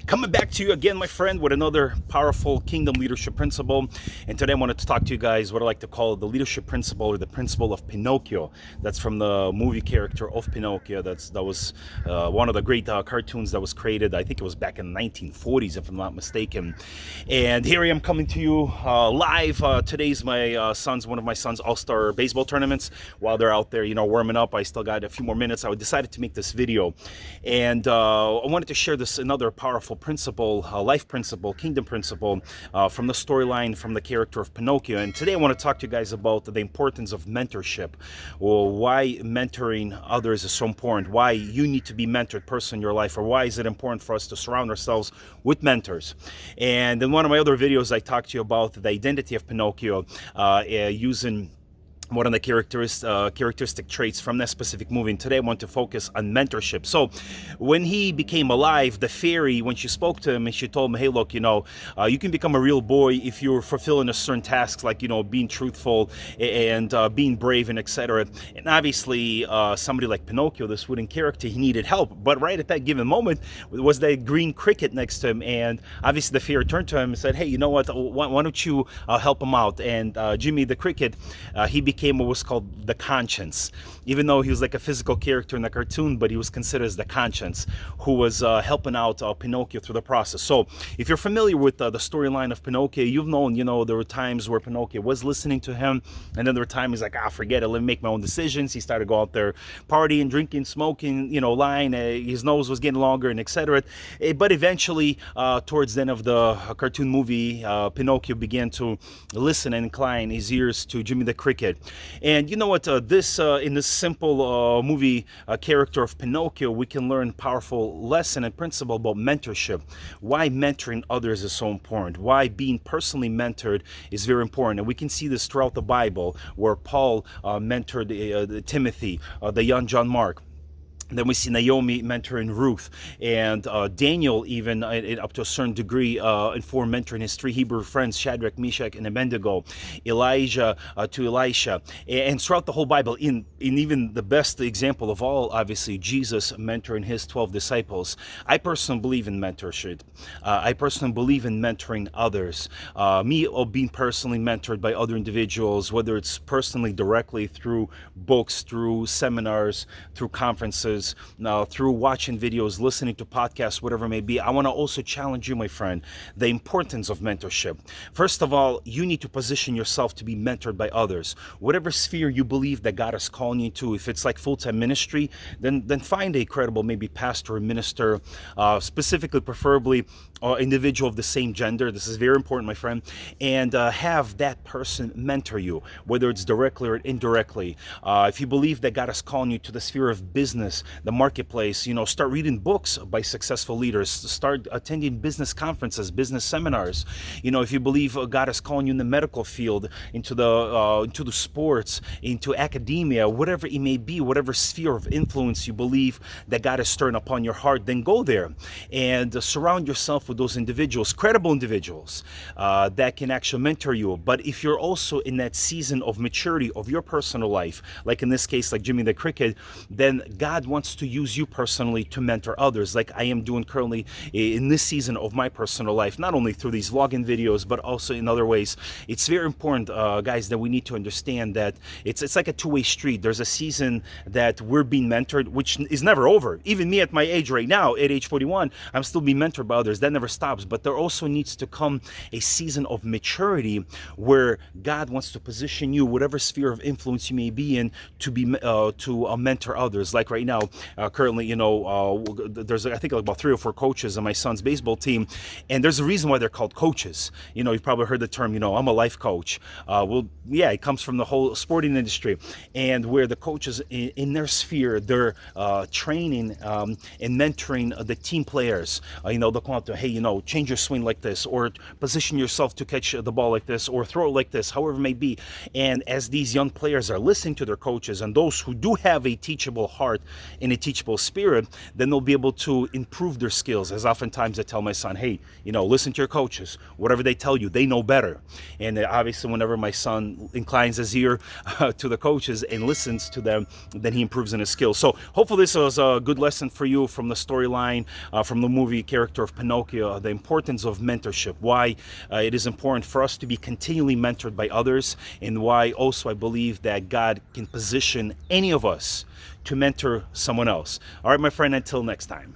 Coming back to you again, my friend, with another powerful kingdom leadership principle. And today I wanted to talk to you guys what I like to call the leadership principle, or the principle of Pinocchio. That's from the movie character of Pinocchio. That was one of the great cartoons that was created. I think it was back in the 1940s, if I'm not mistaken. And here I am coming to you live. Today's one of my son's all-star baseball tournaments. While they're out there, warming up, I still got a few more minutes. I decided to make this video, and I wanted to share another powerful principle, life principle, kingdom principle, from the storyline from the character of Pinocchio. And today I want to talk to you guys about the importance of mentorship, or why mentoring others is so important, why you need to be mentored person in your life, or why is it important for us to surround ourselves with mentors. And in one of my other videos, I talked to you about the identity of Pinocchio, using one of the characteristic traits from that specific movie. And today I want to focus on mentorship. So when he became alive, the fairy, when she spoke to him and she told him, hey, look, you can become a real boy if you're fulfilling a certain tasks, like, being truthful and being brave and etc. And obviously somebody like Pinocchio, this wooden character, he needed help. But right at that given moment was that green cricket next to him. And obviously the fairy turned to him and said, hey, you know what, why don't you help him out? And Jimmy the cricket, he became what was called the conscience. Even though he was like a physical character in the cartoon, but he was considered as the conscience, who was helping out Pinocchio through the process. So if you're familiar with the storyline of Pinocchio, you've known, there were times where Pinocchio was listening to him, and then there were times he's like, forget it, let me make my own decisions. He started to go out there partying, drinking, smoking, lying. His nose was getting longer, and etc. But eventually, towards the end of the cartoon movie, Pinocchio began to listen and incline his ears to Jimmy the cricket. And you know what, in this simple movie character of Pinocchio, we can learn powerful lesson and principle about mentorship. Why mentoring others is so important, why being personally mentored is very important. And we can see this throughout the Bible, where Paul mentored Timothy, the young John Mark. Then we see Naomi mentoring Ruth, and Daniel, even up to a certain degree, informed mentoring his three Hebrew friends, Shadrach, Meshach, and Abednego. Elijah to Elisha. And throughout the whole Bible, in even the best example of all, obviously, Jesus mentoring his 12 disciples. I personally believe in mentorship. I personally believe in mentoring others. Me being personally mentored by other individuals, whether it's personally directly through books, through seminars, through conferences, through watching videos, listening to podcasts, whatever it may be. I want to also challenge you, my friend, the importance of mentorship. First of all, you need to position yourself to be mentored by others. Whatever sphere you believe that God is calling you to, if it's like full-time ministry, then find a credible, maybe pastor or minister, specifically, preferably, individual of the same gender. This is very important, my friend. And have that person mentor you, whether it's directly or indirectly. If you believe that God is calling you to the sphere of business, the marketplace, start reading books by successful leaders, start attending business conferences, business seminars. If you believe God is calling you in the medical field, into the sports, into academia, whatever it may be, whatever sphere of influence you believe that God is stirring upon your heart, then go there and surround yourself with those individuals, credible individuals, that can actually mentor you. But if you're also in that season of maturity of your personal life, like in this case, like Jimmy the cricket, then God wants to use you personally to mentor others, like I am doing currently in this season of my personal life, not only through these vlogging videos, but also in other ways. It's very important, guys, that we need to understand that it's like a two-way street. There's a season that we're being mentored, which is never over. Even me at my age right now, at age 41, I'm still being mentored by others. That never stops. But there also needs to come a season of maturity where God wants to position you, whatever sphere of influence you may be in, to be to mentor others. Like right now, currently, there's I think like about 3 or 4 coaches on my son's baseball team, and there's a reason why they're called coaches. You've probably heard the term, I'm a life coach. Well, yeah, it comes from the whole sporting industry, and where the coaches in their sphere, they're training and mentoring the team players. They'll come out to, hey, change your swing like this, or position yourself to catch the ball like this, or throw it like this, however it may be. And as these young players are listening to their coaches, and those who do have a teachable heart in a teachable spirit, then they'll be able to improve their skills. As oftentimes I tell my son, hey, listen to your coaches. Whatever they tell you, they know better. And obviously, whenever my son inclines his ear to the coaches and listens to them, then he improves in his skills. So hopefully this was a good lesson for you from the storyline, from the movie character of Pinocchio, the importance of mentorship, why it is important for us to be continually mentored by others, and why also I believe that God can position any of us to mentor someone else. All right, my friend, until next time.